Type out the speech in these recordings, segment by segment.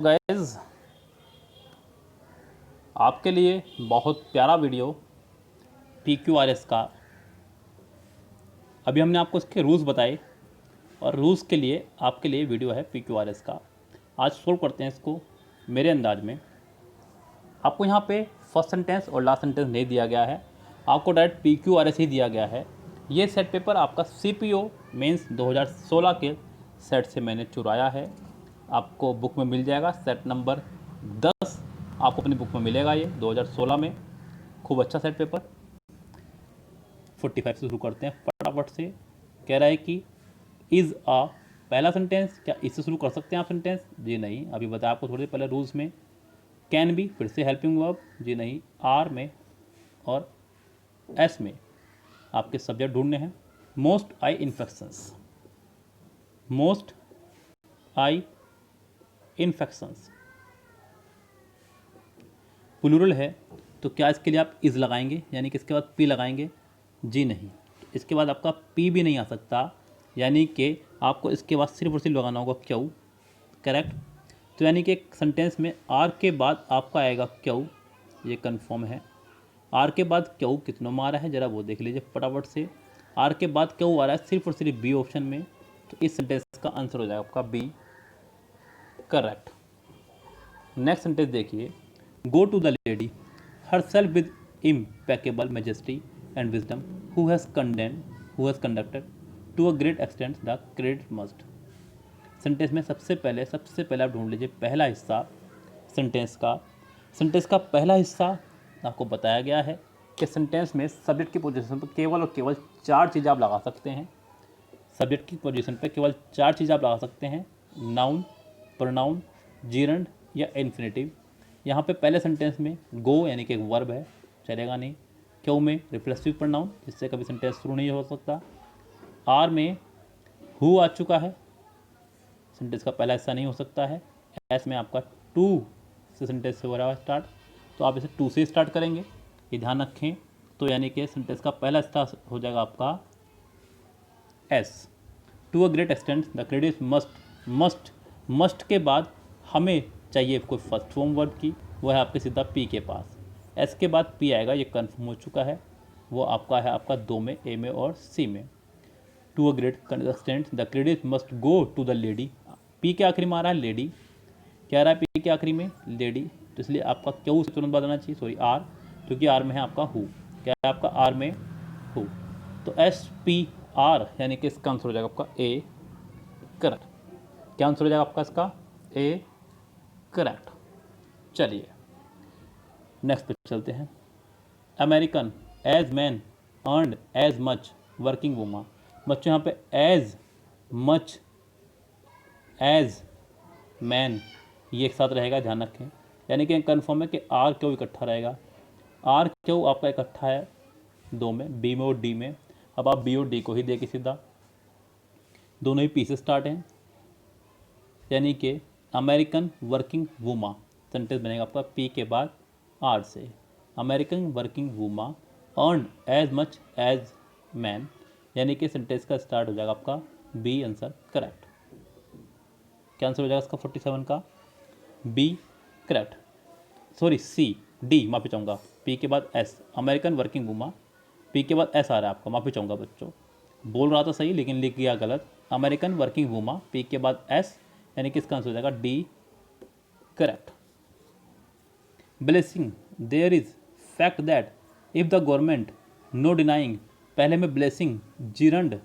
Guys, आपके लिए बहुत प्यारा वीडियो PQRS का। अभी हमने आपको इसके रूल्स बताए और रूल्स के लिए आपके लिए वीडियो है PQRS का। आज सोल्व करते हैं इसको मेरे अंदाज में। आपको यहाँ पे फर्स्ट सेंटेंस और लास्ट सेंटेंस नहीं दिया गया है, आपको डायरेक्ट PQRS ही दिया गया है। ये सेट पेपर आपका CPO मेंस 2016 के सेट से मैंने चुराया है। आपको बुक में मिल जाएगा, सेट नंबर 10 आपको अपनी बुक में मिलेगा। ये 2016 में खूब अच्छा सेट पेपर। 45 से शुरू करते हैं फटाफट से। कह रहा है कि इज़ आ पहला सेंटेंस, क्या इससे शुरू कर सकते हैं आप सेंटेंस? जी नहीं, अभी बताया आपको थोड़ी देर पहले रूल्स में। कैन बी फिर से हेल्पिंग वर्ब, जी नहीं। आर में और एस में आपके सब्जेक्ट ढूंढने हैं। Most eye infections, most eye infections plural है, तो क्या इसके लिए आप इज़ लगाएंगे, यानी कि इसके बाद पी लगाएंगे? जी नहीं, इसके बाद आपका पी भी नहीं आ सकता, यानी कि आपको इसके बाद सिर्फ और सिर्फ लगाना होगा क्यू। करेक्ट। तो यानी कि एक सेंटेंस में आर के बाद आपका आएगा क्यू, ये कन्फर्म है। आर के बाद क्यू कितनों में आ रहा है ज़रा वो देख लीजिए फटाफट से। आर के बाद क्यू आ रहा है सिर्फ और सिर्फ बी ऑप्शन में, तो इस सेंटेंस का आंसर हो जाएगा आपका बी। करेक्ट। नेक्स्ट सेंटेंस देखिए, go to the lady herself with impeccable majesty and wisdom who has conducted to a great extent the credit must। Sentence में सबसे पहले आप ढूंढ लीजिए पहला हिस्सा सेंटेंस का। सेंटेंस का पहला हिस्सा आपको बताया गया है कि सेंटेंस में सब्जेक्ट की पोजीशन पर केवल और केवल 4 चीज़ आप लगा सकते हैं। सब्जेक्ट की पोजीशन पर केवल 4 चीज़ आप लगा सकते हैं, नाउन, प्रोनाउन, जीरंड या इन्फिनेटिव। यहाँ पे पहले सेंटेंस में गो यानी कि एक वर्ब है, चलेगा नहीं। क्यू में रिफ्लेक्सिव प्रोनाउन, जिससे कभी सेंटेंस शुरू नहीं हो सकता। आर में हु आ चुका है, सेंटेंस का पहला हिस्सा नहीं हो सकता है। एस में आपका टू से सेंटेंस से हो रहा है स्टार्ट, तो आप इसे टू से स्टार्ट करेंगे, ये ध्यान रखें। तो यानी कि सेंटेंस का पहला हिस्सा हो जाएगा आपका S. To a great extent the credit must के बाद हमें चाहिए कोई फर्स्ट फॉर्म वर्ब की, वो है आपके सीधा पी के पास। एस के बाद पी आएगा, ये कन्फर्म हो चुका है, वो आपका है आपका 2 में, ए में और सी में। To a great extent the credit must go to the lady, P के आखिरी में आ रहा है लेडी, क्या आ रहा है पी के आखिरी में? लेडी। तो इसलिए आपका क्यू से तुरंत बदलना चाहिए, सॉरी आर, क्योंकि आर में है आपका हु। क्या है आपका आर में? हु। तो एस पी आर यानी कि इसका आंसर हो जाएगा आपका ए। करेक्ट। क्या आंसर हो जाएगा आपका इसका? ए। करेक्ट। चलिए नेक्स्ट पे चलते हैं। American as man earned as much working woman. बच्चों यहाँ पे एज मच एज मैन ये एक साथ रहेगा, ध्यान रखें। यानी कि कन्फर्म है कि आर क्यों इकट्ठा रहेगा। आर क्यों आपका इकट्ठा है 2 में, बी में और डी में। अब आप बी और डी को ही देखिए सीधा, दोनों ही पी से स्टार्ट हैं, यानी कि अमेरिकन वर्किंग वूमा सेंटेंस बनेगा आपका पी के बाद आर से। American working woman earn as much as man, यानी कि सेंटेंस का स्टार्ट हो जाएगा आपका बी। Answer correct. क्या आंसर हो जाएगा इसका 47 का? B. Correct. Sorry C, D माफ़ी चाहूँगा। पी के बाद S, American working woman, P के बाद एस आ रहा है आपका, माफ़ी चाहूँगा बच्चों, बोल रहा था सही लेकिन लिख गया गलत। अमेरिकन वर्किंग वूमा, पी के बाद एस, यानी कि इसका आंसर हो जाएगा D. Correct. Blessing there is fact that if the government no denying, पहले में ब्लेसिंग जिरंड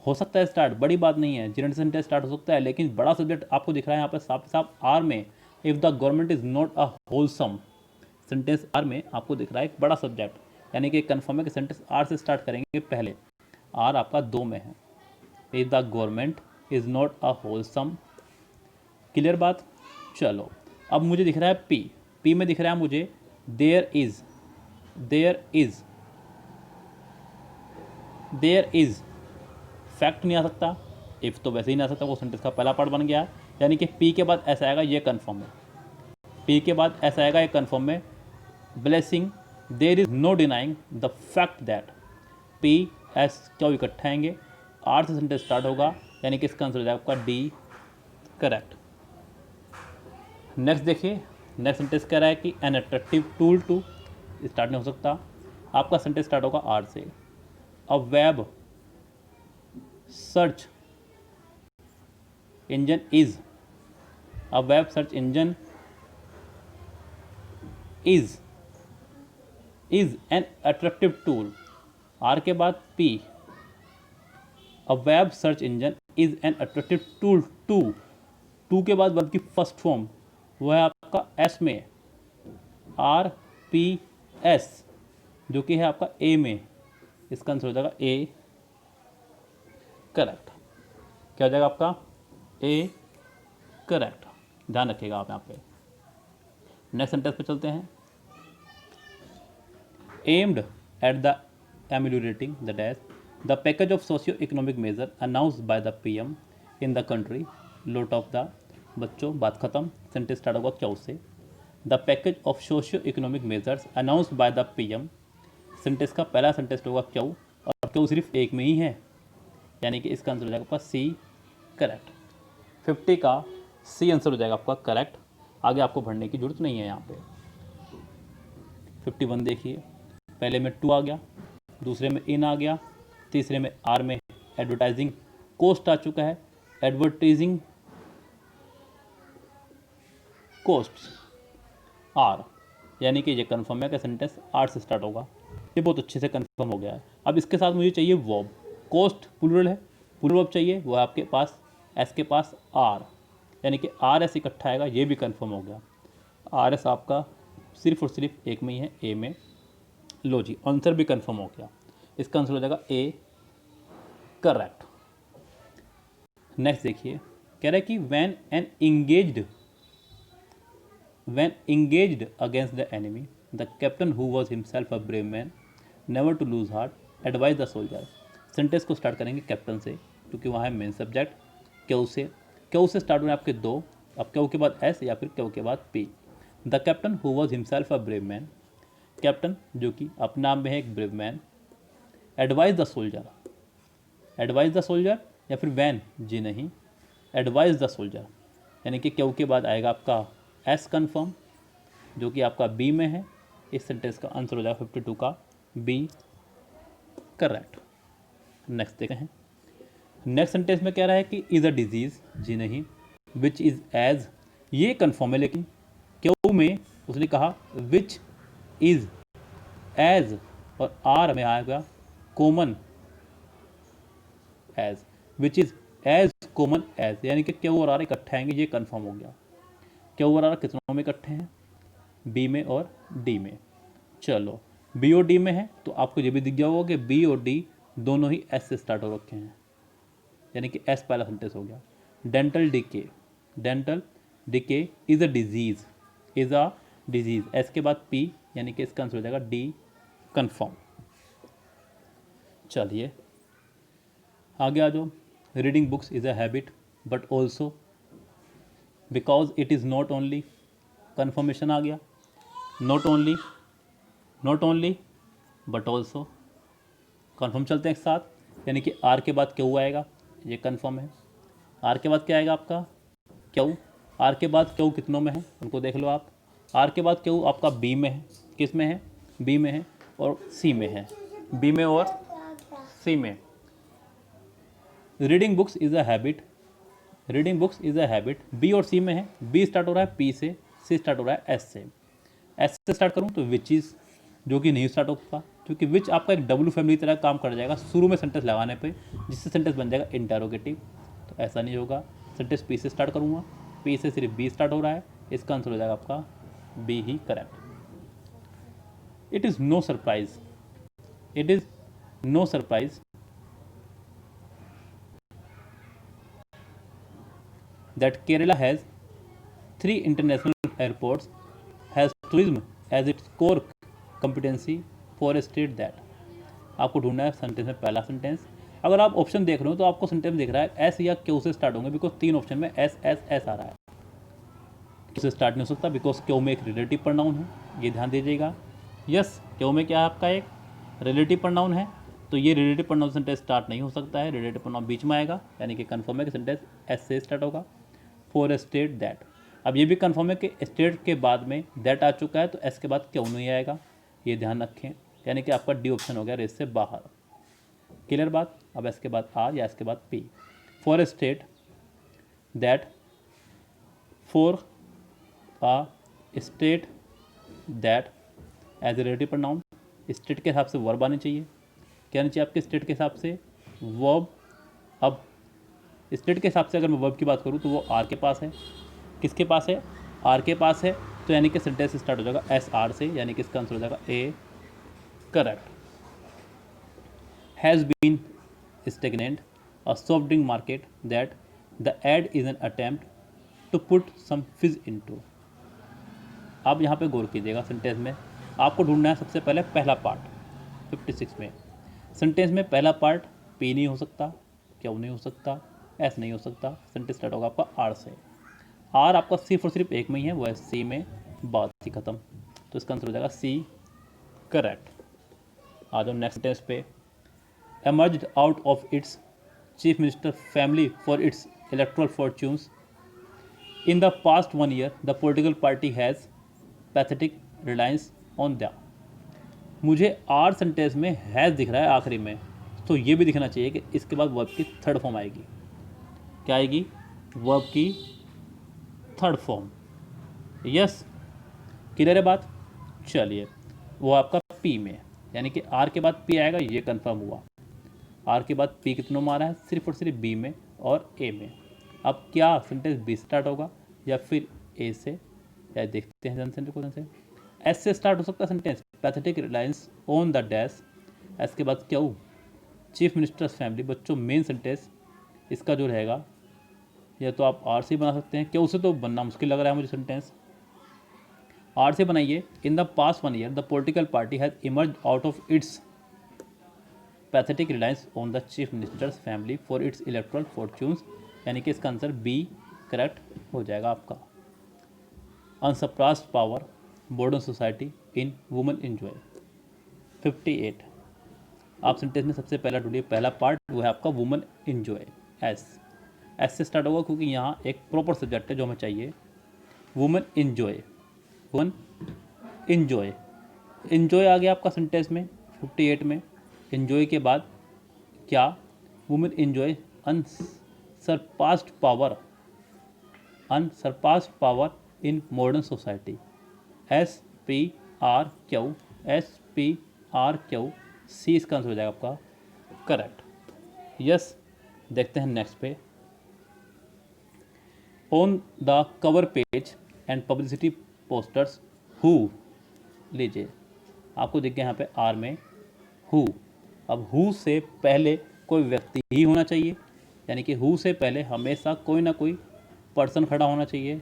हो सकता है स्टार्ट, बड़ी बात नहीं है, जिरंड सेंटेंस स्टार्ट हो सकता है, लेकिन बड़ा सब्जेक्ट आपको दिख रहा है यहाँ पर साफ साफ आर में। If the government is not a wholesome, sentence R में आपको दिख रहा है एक बड़ा सब्जेक्ट, यानी कि कन्फर्म है कि सेंटेंस आर से स्टार्ट करेंगे पहले। आर आपका 2 में है। If the government is not a wholesome, clear बात। चलो अब मुझे दिख रहा है पी, पी में दिख रहा है मुझे there is, there is, there is fact नहीं आ सकता, इफ तो वैसे ही नहीं आ सकता, वो सेंटेंस का पहला पार्ट बन गया, यानी कि पी के बाद ऐसा आएगा, ये कन्फर्म है। पी के बाद ऐसा आएगा, ये कन्फर्म है। Blessing there is no denying the fact that, P S क्यों इकट्ठा आएंगे, आर से सेंटेंस स्टार्ट होगा, यानी कि इसका आंसर हो जाएगा आपका डी। करेक्ट। नेक्स्ट देखिए, नेक्स्ट सेंटेंस कह रहा है कि an attractive tool to, start नहीं हो सकता। आपका सेंटेंस स्टार्ट होगा आर से। A web search engine is, a web search engine is an attractive tool. R के बाद P, a web search engine is an attractive tool to, to के बाद वर्ब की फर्स्ट फॉर्म वो है आपका एस में, आर पी एस, जो कि है आपका ए में। इसका आंसर हो जाएगा ए करेक्ट। क्या हो जाएगा आपका ए करेक्ट। ध्यान रखिएगा आप यहाँ पे। नेक्स्ट सेंटेंस पे चलते हैं। Aimed at the ameliorating the dash the package of socio-economic measure announced by the PM in the country lot of the, बच्चों बात खत्म। सेंटेंस स्टार्ट होगा क्यों से। The package of socio economic measures announced by the PM, sentence का पहला sentence होगा क्यों, और क्यों सिर्फ एक में ही है, यानी कि इसका आंसर हो जाएगा आपका सी करेक्ट। 50 का सी आंसर हो जाएगा आपका करेक्ट। आगे आपको भरने की जरूरत नहीं है यहाँ पे। 51 देखिए, पहले में टू आ गया, दूसरे में इन आ गया, तीसरे में आर में एडवर्टाइजिंग कोस्ट आ चुका है। एडवर्टाइजिंग कोस्ट आर, यानी कि ये कन्फर्म है कि सेंटेंस आर से स्टार्ट होगा। ये बहुत अच्छे से कन्फर्म हो गया है। अब इसके साथ मुझे चाहिए वर्ब। कोस्ट प्लूरल है, प्लूरल वर्ब चाहिए, वो है आपके पास एस के पास आर, यानी कि आर एस इकट्ठा आएगा। ये भी कन्फर्म हो गया। आर एस आपका सिर्फ और सिर्फ एक में ही है, ए में। लो जी, आंसर भी कंफर्म हो गया। इसका आंसर हो जाएगा ए करेक्ट। नेक्स्ट देखिए, कह रहा है कि when engaged against the enemy, the captain who was himself a brave man, never to lose heart, advised the soldier। Sentence को स्टार्ट करेंगे कैप्टन से, क्योंकि वहाँ है मेन सब्जेक्ट। क्यों से स्टार्ट हुए आपके दो। अब क्यों के बाद एस या फिर क्यों के बाद P. The captain who was himself a brave man, captain जो कि अपने नाम में है एक brave man. Advise the soldier, advise the soldier या फिर वैन, जी नहीं, एडवाइज द सोल्जर, यानी कि क्यों के बाद आएगा आपका एस कन्फर्म, जो कि आपका बी में है। इस सेंटेंस का आंसर हो जाएगा 52 का बी करेक्ट। नेक्स्ट देखते हैं। नेक्स्ट सेंटेंस में कह रहा है कि इज़ अ डिजीज़, जी नहीं। विच इज़ एज, ये कन्फर्म है, लेकिन क्यों में उसने कहा विच इज़ एज, और आर में आएगा common as, which is as common as, यानी कि क्यों और आर इकट्ठे आएंगे। ये कन्फर्म हो गया। क्यों और आर कितनों में इकट्ठे हैं, बी में और डी में। चलो, बी और डी में है तो आपको ये भी दिख गया होगा कि बी और डी दोनों ही एस से स्टार्ट हो रखे हैं, यानी कि एस पहला सेंटेंस हो गया। Dental decay, dental decay is a disease, is a disease, S के बाद पी, यानी कि इसका आंसर हो जाएगा डी कन्फर्म। चलिए आगे आ जाओ। Reading books is a habit but also because it is not only, confirmation आ गया। Not only but also, confirm चलते हैं एक साथ, यानी कि आर के बाद क्यों आएगा, ये कन्फर्म है। आर के बाद क्या आएगा आपका क्यों। आर के बाद क्यों कितनों में है उनको देख लो आप। आर के बाद क्यों आपका बी में है, किस में है, बी में है और सी में है, बी में और सी में। Reading books is a habit, reading books is a habit, B और सी में है। बी स्टार्ट हो रहा है पी से, सी स्टार्ट हो रहा है एस से। एस से स्टार्ट करूँ तो विच इज़, जो कि नहीं स्टार्ट होगा, क्योंकि विच आपका एक डब्ल्यू फैमिली तरह काम कर जाएगा शुरू में सेंटेंस लगाने पे, जिससे सेंटेंस बन जाएगा इंटरोगेटिव। तो ऐसा नहीं होगा। सेंटेंस पी से स्टार्ट करूँगा, पी से सिर्फ बी स्टार्ट हो रहा है, इसका आंसर हो जाएगा आपका बी ही correct. It is no surprise, it is no surprise that Kerala has 3 international airports, has tourism as its core competency for a state that। आपको ढूंढना है सेंटेंस में पहला सेंटेंस। अगर आप ऑप्शन देख रहे हो तो आपको सेंटेंस दिख रहा है एस या क्यू से स्टार्ट होंगे, बिकॉज 3 ऑप्शन में एस एस एस आ रहा है। क्यू से स्टार्ट नहीं हो सकता, बिकॉज क्यू में एक रिलेटिव प्रोनाउन है, ये ध्यान दीजिएगा। यस, क्यू में क्या है आपका एक रिलेटिव प्रोनाउन है, तो ये रिलेटिव प्रोनाउन सेंटेंस स्टार्ट नहीं हो सकता है, रिलेटिव प्रोनाउन बीच में आएगा, यानी कि कन्फर्म है कि सेंटेंस एस से स्टार्ट होगा। फॉर ए स्टेट दैट, अब ये भी कंफर्म है कि स्टेट के बाद में दैट आ चुका है तो एस के बाद क्यों नहीं आएगा, ये ध्यान रखें। यानी कि आपका डी ऑप्शन हो गया रेस से बाहर। क्लियर बात। अब एस के बाद आर या एस के बाद P. For state that, for a state that as a relative pronoun, state के हिसाब से वर्ब आनी चाहिए। क्या आनी चाहिए आपके स्टेट के हिसाब से? वर्ब। अब स्टेट के हिसाब से अगर मैं वर्ब की बात करूँ तो वो आर के पास है। किसके पास है? आर के पास है। तो यानी कि सेंटेंस स्टार्ट हो जाएगा एस आर से, यानी कि इसका आंसर हो जाएगा A correct. Has been stagnant a soft drink market that the ad is an attempt to put some fizz into. अब यहाँ पे गौर कीजिएगा, सेंटेंस में आपको ढूंढना है सबसे पहले पहला पार्ट 56 में। सेंटेंस में पहला पार्ट पी नहीं हो सकता, क्यों नहीं हो सकता, एस नहीं हो सकता। सेंटेंस स्टार्ट होगा आपका आर से। आर आपका सिर्फ और सिर्फ एक में ही है, वो है सी में, बात ही खत्म। तो इसका आंसर हो जाएगा सी करेक्ट। आ जाओ नेक्स्ट सेंटेंस पे। emerged out of its chief minister family for its electoral fortunes. In the past 1 year, the political party has pathetic reliance on the। मुझे आर सेंटेंस में हैज़ दिख रहा है आखिरी में, तो ये भी दिखना चाहिए कि इसके बाद वर्ब की थर्ड फॉर्म आएगी। क्या आएगी? वर्ब की थर्ड फॉर्म। यस, क्लियर है बात। चलिए, वो आपका पी में, यानी कि आर के बाद पी आएगा, ये कंफर्म हुआ। आर के बाद पी कितनों में आ रहा है? सिर्फ और सिर्फ बी में और ए में। अब क्या सेंटेंस बी स्टार्ट होगा या फिर ए से, या देखते हैं सेंटेंस क्वेश्चन से। एस से स्टार्ट हो सकता है sentence, pathetic reliance on the dash. S के बाद क्या? Chief ministers family. बच्चों मेन सेंटेंस इसका जो रहेगा, या तो आप आर से बना सकते हैं, क्या उसे तो बनना मुश्किल लग रहा है मुझे सेंटेंस। आर से बनाइए। In the past 1 year the political party has emerge out of its pathetic reliance on the chief ministers family for its electoral fortunes, यानी कि इसका आंसर बी करेक्ट हो जाएगा आपका। Unsurpassed power modern society in women enjoy. 58 आप sentence में सबसे पहला ढूंढिए, पहला पार्ट वो है आपका वुमेन एंजॉय। एस से स्टार्ट होगा क्योंकि यहाँ एक प्रॉपर सब्जेक्ट है जो हमें चाहिए। Women enjoy, women enjoy, enjoy आ गया आपका सेंटेंस में 58 में। एंजॉय के बाद क्या? Women enjoy unsurpassed power, unsurpassed power in modern society. S P R Q, S P R Q C इसका आंसर हो जाएगा आपका करेक्ट। यस, देखते हैं नेक्स्ट पे। On the cover page and publicity posters who, लीजिए आपको दिख गया यहाँ पे आर में हु। अब हु से पहले कोई व्यक्ति ही होना चाहिए, यानी कि हु से पहले हमेशा कोई ना कोई पर्सन खड़ा होना चाहिए,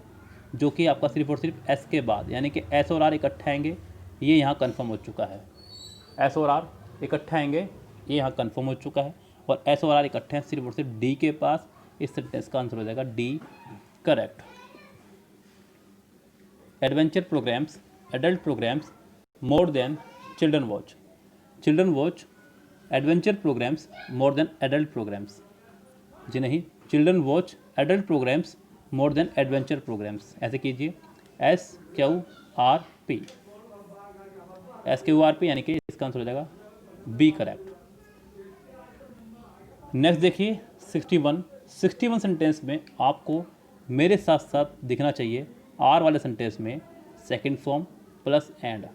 जो कि आपका सिर्फ और सिर्फ एस के बाद, यानी कि एस और आर इकट्ठे आएंगे, ये यहाँ कंफर्म हो चुका है। एस और आर इकट्ठे आएंगे, ये यहाँ कंफर्म हो चुका है। और एस और आर इकट्ठे हैं सिर्फ और सिर्फ डी के पास, इस सेंटेंस का आंसर हो जाएगा D correct. Adventure programs, adult programs more than children watch. Children watch adventure programs more than adult programs. जी नहीं, children watch adult programs more than adventure programs. ऐसे कीजिए, S Q R P, S Q R P, यानी कि इसका answer हो जाएगा B correct. Next देखिए 61 सेंटेंस में आपको मेरे साथ साथ दिखना चाहिए आर वाले सेंटेंस में सेकंड फॉर्म प्लस एंड।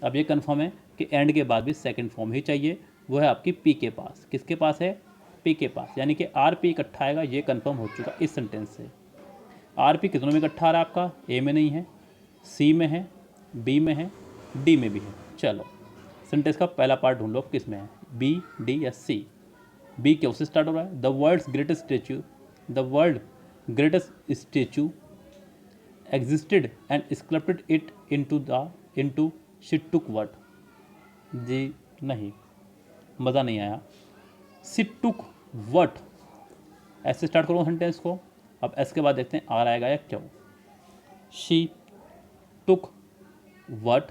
अब ये कंफर्म है कि एंड के बाद भी सेकंड फॉर्म ही चाहिए, वो है आपकी पी के पास। किसके पास है? पी के पास, यानी कि आर पी इकट्ठा आएगा, ये कंफर्म हो चुका इस सेंटेंस से। आर पी कितनों में इकट्ठा आ रहा है आपका? ए में नहीं है, सी में है, बी में है, डी में भी है। चलो सेंटेंस का पहला पार्ट ढूंढ लो किस में है, बी, डी या सी। बी क्यों से स्टार्ट हो रहा है? The world's greatest statue, the world greatest statue existed and sculpted it into she took what. जी नहीं, मज़ा नहीं आया। शी टुक व्हाट, ऐसे स्टार्ट करो सेंटेंस को। अब एस के बाद देखते हैं आर आएगा या क्यों। She took what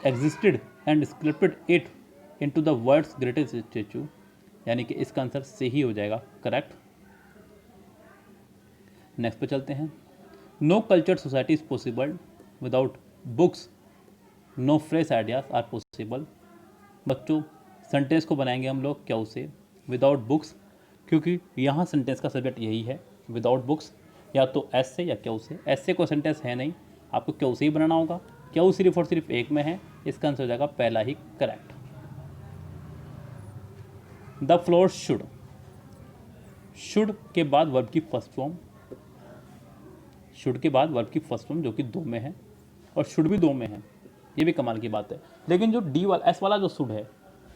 existed and sculpted it into the world's greatest statue, यानी कि इसका आंसर सी ही हो जाएगा करेक्ट। नेक्स्ट पे चलते हैं। No cultured society is possible without books, no fresh ideas are possible. बच्चों सेंटेंस को बनाएंगे हम लोग क्यों से, विदाउट बुक्स, क्योंकि यहाँ सेंटेंस का सब्जेक्ट यही है विदाउट बुक्स, या तो एस से या क्यों से। एस से कोई सेंटेंस है नहीं, आपको क्यों से ही बनाना होगा। क्यों सिर्फ और सिर्फ एक में है, इसका आंसर हो जाएगा पहला ही correct. The floor should, should के बाद वर्ब की फर्स्ट फॉर्म, शुड के बाद वर्ब की फर्स्ट फॉर्म जो कि दो में है, और शुड भी दो में है, ये भी कमाल की बात है। लेकिन जो डी वाला एस वाला जो शुड है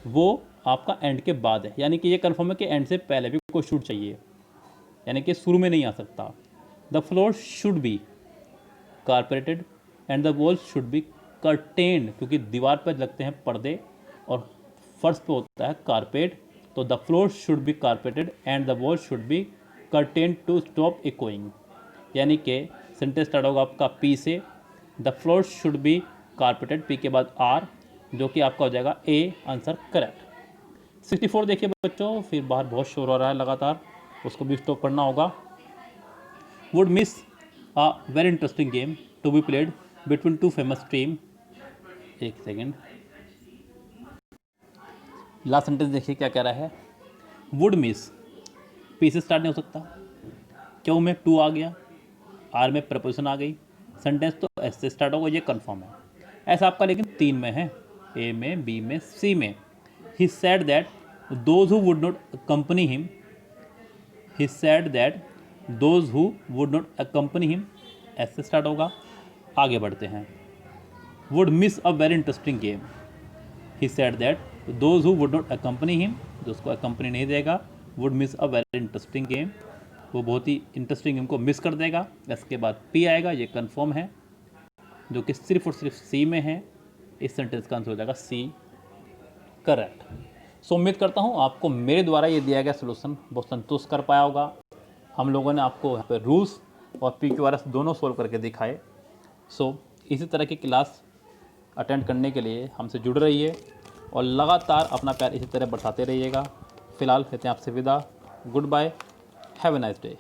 वो आपका एंड के बाद है, यानी कि ये कन्फर्म है कि एंड से पहले भी कोई शुड चाहिए, यानी कि शुरू में नहीं आ सकता। The floor should be carpeted and the wall should be curtained, क्योंकि दीवार पर लगते हैं पर्दे और फर्श पे होता है कारपेट, तो the floor should be carpeted and the wall should be curtained to stop echoing, यानी कि सेंटेंस स्टार्ट होगा आपका पी से, the floor should be carpeted, P के बाद आर, जो कि आपका हो जाएगा ए, आंसर करेक्ट। 64 देखिए बच्चों, फिर बाहर बहुत शोर हो रहा है लगातार, उसको भी स्टॉप करना होगा। Would miss a very interesting game to be played between two famous team. एक सेकेंड, लास्ट सेंटेंस देखिए क्या कह रहा है। वुड मिस, पी से स्टार्ट नहीं हो सकता, क्यों में टू आ गया, आर में प्रपोजिशन आ गई, सेंटेंस तो एस से स्टार्ट होगा, ये कंफर्म है। ऐसा आपका लेकिन तीन में है, ए में, बी में, सी में। He said that those who would not accompany him, he said that those who would not accompany him, S से स्टार्ट होगा। आगे बढ़ते हैं। Would miss a very interesting game, he said that those who would not accompany him, जो उसको accompany नहीं देगा, would miss a very interesting game, वो बहुत ही इंटरेस्टिंग गेम को मिस कर देगा। इसके बाद पी आएगा, ये कंफर्म है, जो कि सिर्फ और सिर्फ सी में है। इस सेंटेंस का आंसर हो जाएगा सी, करेक्ट। सो उम्मीद करता हूँ आपको मेरे द्वारा ये दिया गया सलूशन बहुत संतुष्ट कर पाया होगा। हम लोगों ने आपको यहाँ पे रूल्स और PQRS दोनों सोल्व करके दिखाए। सो इसी तरह की क्लास अटेंड करने के लिए हमसे जुड़ रहिए और लगातार अपना प्यार इसी तरह बढ़ाते रहिएगा। फिलहाल कहते हैं आपसे विदा, goodbye, have a nice day.